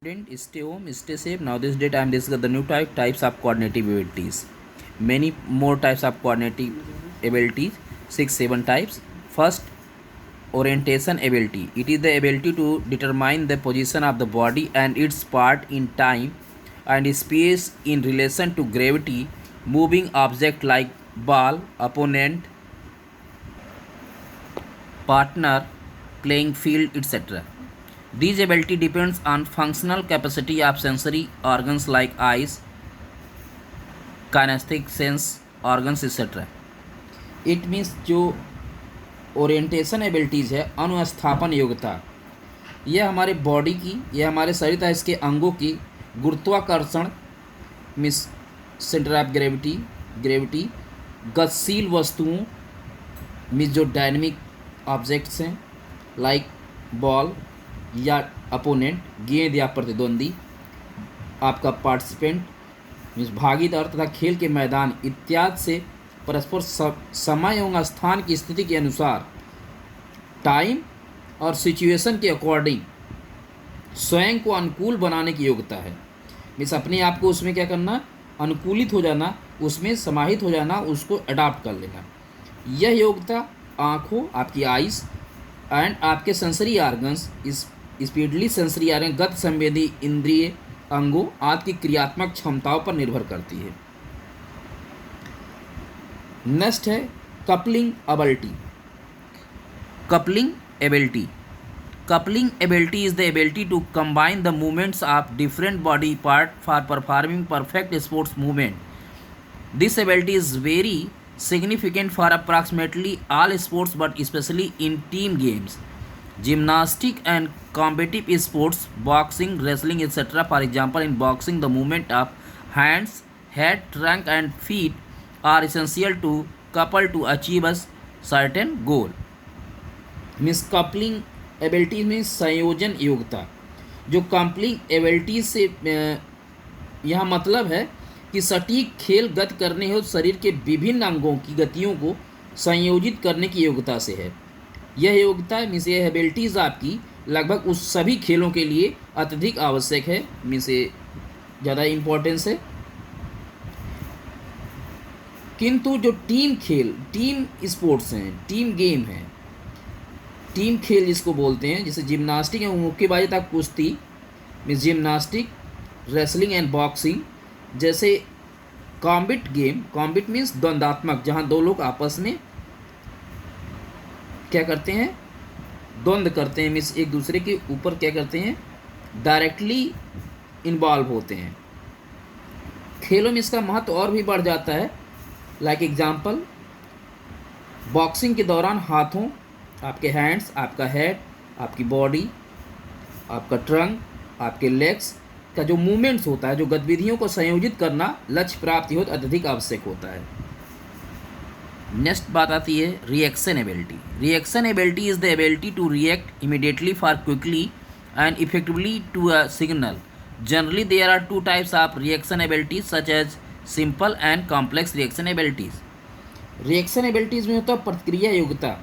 Student, stay home, stay safe. Now this date I am discussing the new types of coordinative abilities. Many more types of coordinative abilities, 6-7 types. First, orientation ability. It is the ability to determine the position of the body and its part in time and space in relation to gravity, moving object like ball, opponent, partner, playing field, etc. This ability depends on functional capacity of sensory organs like eyes, kinesthetic sense organs, etc. It means जो orientation abilities है, अनुस्थापन योग्यता, यह हमारे body की, यह हमारे शरीर तथा इसके अंगों की गुरुत्वाकर्षण मीन्स सेंटर ऑफ ग्रेविटी, गतिशील वस्तुओं मीन्स जो डायनेमिक ऑब्जेक्ट्स हैं लाइक बॉल या अपोनेंट, गेंद या प्रतिद्वंदी, आपका पार्टिसिपेंट मीन्स भागीदार तथा खेल के मैदान इत्यादि से परस्पर समय एवं स्थान की स्थिति के अनुसार टाइम और सिचुएशन के अकॉर्डिंग स्वयं को अनुकूल बनाने की योग्यता है। मीन्स अपने आप को उसमें क्या करना, अनुकूलित हो जाना, उसमें समाहित हो जाना, उसको अडाप्ट कर लेना। यह योग्यता आँखों, आपकी आइज़ एंड आपके सेंसरी ऑर्गन्स, इस स्पीडली सेंसरी ऑर्गन, गत संवेदी इंद्रिय अंगों आदि की क्रियात्मक क्षमताओं पर निर्भर करती है। नेक्स्ट है coupling ability. Coupling ability is the ability to combine the movements of different body part for performing perfect sports movement. This ability is very significant for approximately all sports, but especially in team games, gymnastics and competitive sports, boxing, wrestling, etc. For example, in boxing, the movement of hands, head, trunk and feet are essential to couple to achieve a certain goal. Means coupling ability में संयोजन योग्यता। जो coupling ability से यह मतलब है कि सटीक खेल गति करने हेतु शरीर के विभिन्न अंगों की गतियों को संयोजित करने की योग्यता से है। यह योग्यता मीन्स यह एबिलिटीज़ आपकी लगभग उस सभी खेलों के लिए अत्यधिक आवश्यक है, मीन्स ज़्यादा इम्पोर्टेंस है। किंतु जो टीम खेल, टीम स्पोर्ट्स हैं, टीम गेम हैं, टीम खेल जिसको बोलते हैं, जैसे जिम्नास्टिक एवं मुक्केबाजी तक कुश्ती means gymnastic, wrestling and boxing, जैसे कॉम्बिट गेम, कॉम्बिट मीन्स द्वंद्वात्मक, जहाँ दो लोग आपस में क्या करते हैं, द्वंद्व करते हैं, मीन्स एक दूसरे के ऊपर क्या करते हैं, डायरेक्टली इन्वॉल्व होते हैं। खेलों में इसका महत्व और भी बढ़ जाता है। लाइक एग्जाम्पल, बॉक्सिंग के दौरान हाथों, आपके हैंड्स, आपका हेड, आपकी बॉडी, आपका ट्रंक, आपके लेग्स का जो मूवमेंट्स होता है, जो गतिविधियों को संयोजित करना लक्ष्य प्राप्ति हेतु अत्यधिक आवश्यक होता है। नेक्स्ट बात आती है reaction ability. Reaction ability is the ability to react immediately for quickly and effectively to a signal. Generally there are two types of reaction abilities such as simple and complex reaction abilities. Reaction abilities में होता है प्रतिक्रिया योग्यता।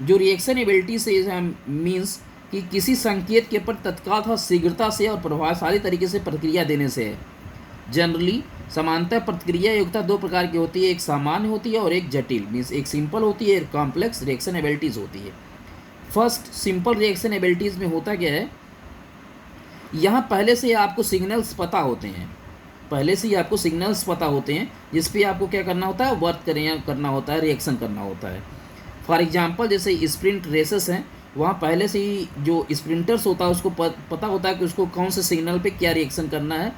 जो reaction ability से means कि किसी संकेत के प्रति तत्काल तथा शीघ्रता से और प्रभावशाली तरीके से प्रतिक्रिया देने से है। जनरली समानतः प्रतिक्रिया योग्यता दो प्रकार की होती है, एक सामान्य होती है और एक जटिल, मीन्स एक सिंपल होती है, एक कॉम्प्लेक्स रिएक्शन एबिलिटीज़ होती है। फर्स्ट सिंपल रिएक्शन एबिलिटीज़ में होता क्या है, यहाँ पहले से आपको सिग्नल्स पता होते हैं, जिस पे आपको क्या करना होता है, वर्क करना होता है, रिएक्शन करना होता है। फॉर एग्जांपल जैसे स्प्रिंट रेसेस हैं, वहाँ पहले से ही जो स्प्रिंटर्स होता है उसको पता होता है कि उसको कौन से सिग्नल पे क्या रिएक्शन करना है,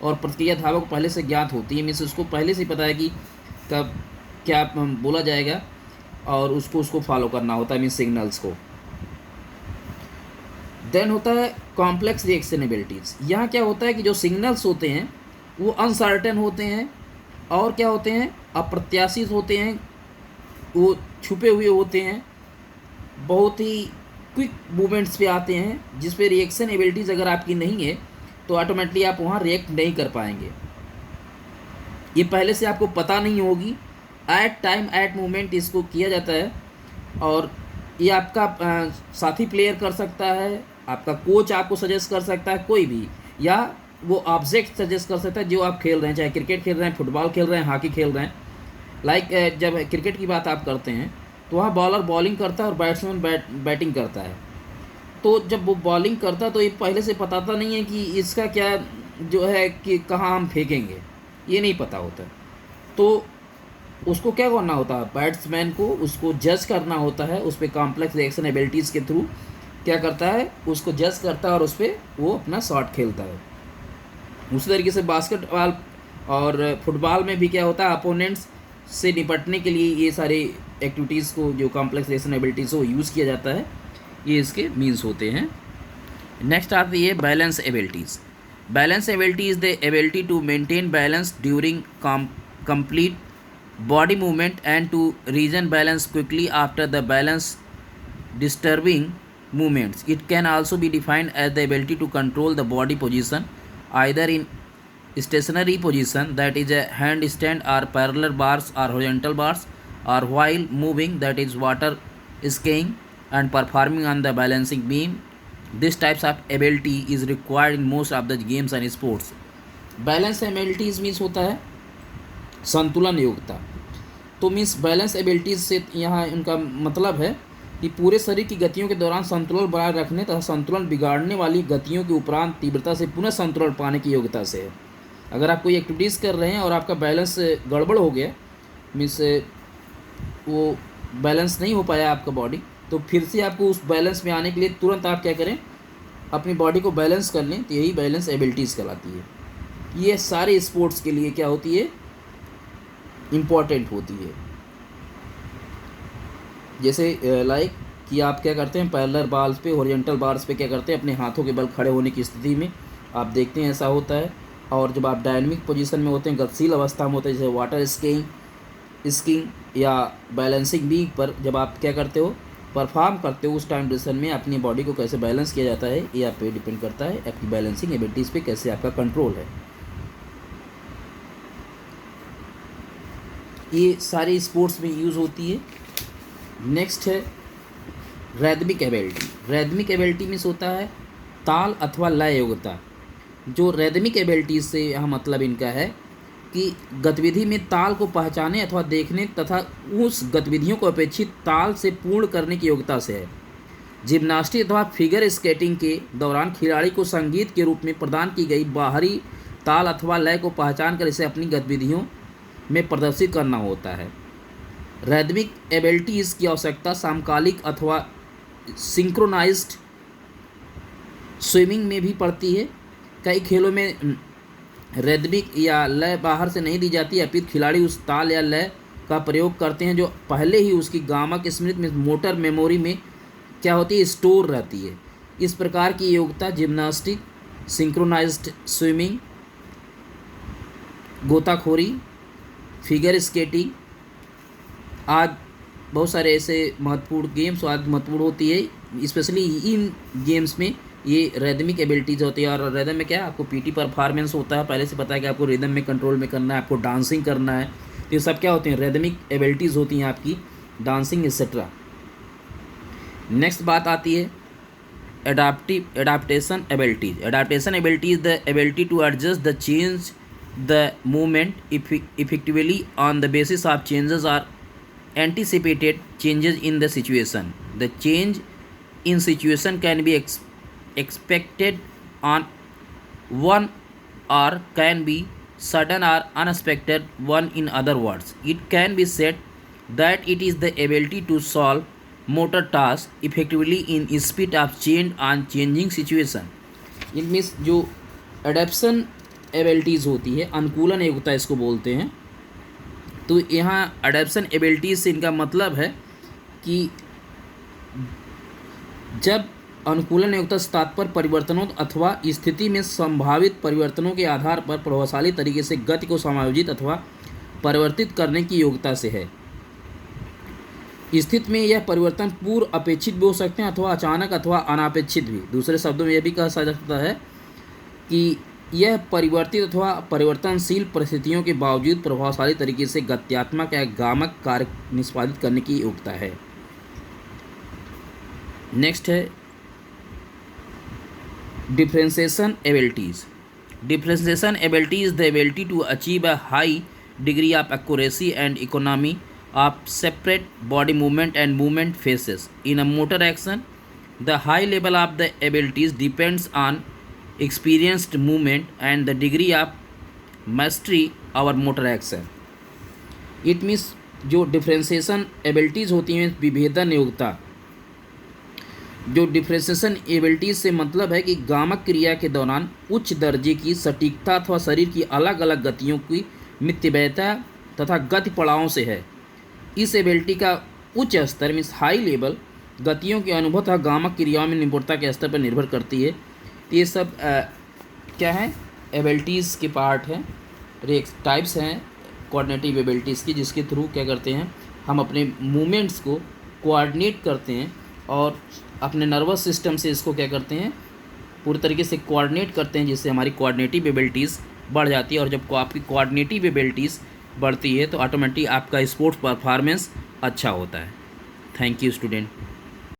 और प्रतिक्रिया धावक को पहले से ज्ञात होती है, मीन्स उसको पहले से पता है कि कब क्या बोला जाएगा और उसको फॉलो करना होता है, मीन्स सिग्नल्स को। देन होता है कॉम्प्लेक्स रिएक्शन एबिलिटीज़। यहाँ क्या होता है कि जो सिग्नल्स होते हैं वो अनसर्टेन होते हैं और क्या होते हैं, अप्रत्याशित होते हैं, वो छुपे हुए होते हैं, बहुत ही क्विक मूवमेंट्स पे आते हैं, जिस पे रिएक्शन एबिलिटीज़ अगर आपकी नहीं है तो ऑटोमेटिकली आप वहाँ रिएक्ट नहीं कर पाएंगे। ये पहले से आपको पता नहीं होगी, एट टाइम एट मोमेंट इसको किया जाता है, और ये आपका साथी प्लेयर कर सकता है, आपका कोच आपको सजेस्ट कर सकता है, कोई भी, या वो ऑब्जेक्ट सजेस्ट कर सकता है जो आप खेल रहे हैं, चाहे क्रिकेट खेल रहे हैं, फुटबॉल खेल रहे हैं, हॉकी खेल रहे हैं। लाइक जब क्रिकेट की बात आप करते हैं तो वहाँ बॉलर बॉलिंग करता है और बैट्समैन बैटिंग करता है। तो जब वो बॉलिंग करता है तो ये पहले से पता नहीं है कि इसका क्या जो है कि कहाँ हम फेंकेंगे, ये नहीं पता होता। तो उसको क्या करना होता है, बैट्समैन को उसको जज करना होता है, उस पर कॉम्प्लेक्स रिएक्शन एबिलिटीज़ के थ्रू क्या करता है, उसको जज करता है और उस पर वो अपना शॉट खेलता है। उसी तरीके से बास्केटबॉल और फुटबॉल में भी क्या होता है, अपोनेंट्स से निपटने के लिए ये सारी एक्टिविटीज़ को, जो कॉम्प्लेक्स रिएक्शन एबिलिटीज़ को यूज़ किया जाता है, ये इसके मीन्स होते हैं। नेक्स्ट आती है balance abilities. Balance ability is the ability to maintain balance during complete body movement and to regain balance quickly after the balance disturbing movements. It can also be defined as the ability to control the body position either in stationary position, that is a handstand or parallel bars or horizontal bars, or while moving, that is water skiing and performing on the balancing beam. This types of ability is required in most of the games and sports. Balance abilities means होता है संतुलन योग्यता। तो means balance abilities से यहाँ इनका मतलब है कि पूरे शरीर की गतियों के दौरान संतुलन बनाए रखने तथा संतुलन बिगाड़ने वाली गतियों के उपरांत तीव्रता से पुनः संतुलन पाने की योग्यता से है। अगर आप कोई एक्टिविटीज़ कर रहे हैं और आपका बैलेंस गड़बड़ हो गया, मीन्स वो बैलेंस नहीं हो पाया आपका बॉडी, तो फिर से आपको उस बैलेंस में आने के लिए तुरंत आप क्या करें, अपनी बॉडी को बैलेंस कर लें, तो यही बैलेंस एबिलिटीज़ कहलाती है। ये सारे स्पोर्ट्स के लिए क्या होती है, इम्पॉर्टेंट होती है। जैसे लाइक कि आप क्या करते हैं, पैरेलल बार्स पे, हॉरिजॉन्टल बार्स पे क्या करते हैं, अपने हाथों के बल खड़े होने की स्थिति में आप देखते हैं ऐसा होता है। और जब आप डायनामिक पोजीशन में होते हैं, गतिशील अवस्था में होते हैं, जैसे वाटर स्कीइंग या बैलेंसिंग बीक पर जब आप क्या करते हो, परफॉर्म करते हो, उस टाइम ड्यूरेशन में अपनी बॉडी को कैसे बैलेंस किया जाता है, ये आप पे डिपेंड करता है, आपकी बैलेंसिंग एबिलिटीज़ पे कैसे आपका कंट्रोल है। ये सारी स्पोर्ट्स में यूज़ होती है। नेक्स्ट है रैदमिक एबिलिटी। रैदमिक एबिलिटी मीन्स होता है ताल अथवा लय योग्यता। जो रैदमिक एबिलिटी से यहाँ मतलब इनका है कि गतिविधि में ताल को पहचाने अथवा देखने तथा उस गतिविधियों को अपेक्षित ताल से पूर्ण करने की योग्यता से है। जिम्नास्टिक अथवा फिगर स्केटिंग के दौरान खिलाड़ी को संगीत के रूप में प्रदान की गई बाहरी ताल अथवा लय को पहचान कर इसे अपनी गतिविधियों में प्रदर्शित करना होता है। रैदमिक एबिलिटीज़ की आवश्यकता समकालिक अथवा सिंक्रोनाइज्ड स्विमिंग में भी पड़ती है। कई खेलों में रैदमिक या लय बाहर से नहीं दी जाती, अपितु खिलाड़ी उस ताल या लय का प्रयोग करते हैं जो पहले ही उसकी गामक स्मृति में, मोटर मेमोरी में क्या होती है, स्टोर रहती है। इस प्रकार की योग्यता जिम्नास्टिक, सिंक्रोनाइज्ड स्विमिंग, गोताखोरी, फिगर स्केटिंग, आज बहुत सारे ऐसे महत्वपूर्ण गेम्स आज महत्वपूर्ण होती है। स्पेशली इन गेम्स में ये रैदमिक एबिलिटीज़ होती है। और रिदम में क्या है, आपको पीटी परफॉर्मेंस होता है, पहले से पता है कि आपको रिदम में कंट्रोल में करना है, आपको डांसिंग करना है, तो ये सब क्या होते हैं, रैदमिक एबिलिटीज़ होती हैं आपकी, डांसिंग एक्सेट्रा। नेक्स्ट बात आती है adaptation abilities. Adaptation ability is the ability to adjust the change the movement effectively on the basis of changes or anticipated changes in the situation. The change in situation can be expected on one or can be sudden or unexpected one. In other words, it can be said that it is the ability to solve motor tasks effectively in spite of change on changing situation. It means जो adaptation abilities होती है, अनुकूलन योग्यता इसको बोलते हैं। तो यहाँ एडेप्शन एबिलिटीज़ से इनका मतलब है कि जब अनुकूलन योग्यता से तात्पर्य परिवर्तनों अथवा स्थिति में संभावित परिवर्तनों के आधार पर प्रभावशाली तरीके से गति को समायोजित अथवा परिवर्तित करने की योग्यता से है। स्थिति में यह परिवर्तन पूर्व अपेक्षित भी हो सकते हैं अथवा अचानक अथवा अनापेक्षित भी। दूसरे शब्दों में यह भी कहा जा सकता है कि यह परिवर्तित अथवा परिवर्तनशील परिस्थितियों के बावजूद प्रभावशाली तरीके से गत्यात्मक या गामक कार्य निष्पादित करने की योग्यता है। नेक्स्ट है Differentiation abilities. Differentiation ability is the ability to achieve a high degree of accuracy and economy of separate body movement and movement phases. In a motor action, the high level of the abilities depends on experienced movement and the degree of mastery our motor action. It means जो differentiation abilities होती हैं, विभेदन योग्यता, जो differentiation abilities से मतलब है कि गामक क्रिया के दौरान उच्च दर्जे की सटीकता अथवा शरीर की अलग अलग गतियों की मितव्ययता तथा गति पड़ावों से है। इस एबिलिटी का उच्च स्तर मीन्स हाई लेवल गतियों के अनुभव तथा गामक क्रियाओं में निपुणता के स्तर पर निर्भर करती है। तो ये सब क्या है, एबिलिटीज़ के पार्ट हैं, टाइप्स हैं कोऑर्डिनेटिव एबिलिटीज़ की, जिसके थ्रू क्या करते हैं हम अपने मूवमेंट्स को कोऑर्डिनेट करते हैं और अपने नर्वस सिस्टम से इसको क्या करते हैं पूरी तरीके से कोऑर्डिनेट करते हैं, जिससे हमारी कोऑर्डिनेटिव एबिलिटीज़ बढ़ जाती है। और जब आपकी कोऑर्डिनेटिव एबिलिटीज़ बढ़ती है तो ऑटोमेटिक आपका स्पोर्ट्स परफॉर्मेंस अच्छा होता है। Thank you student.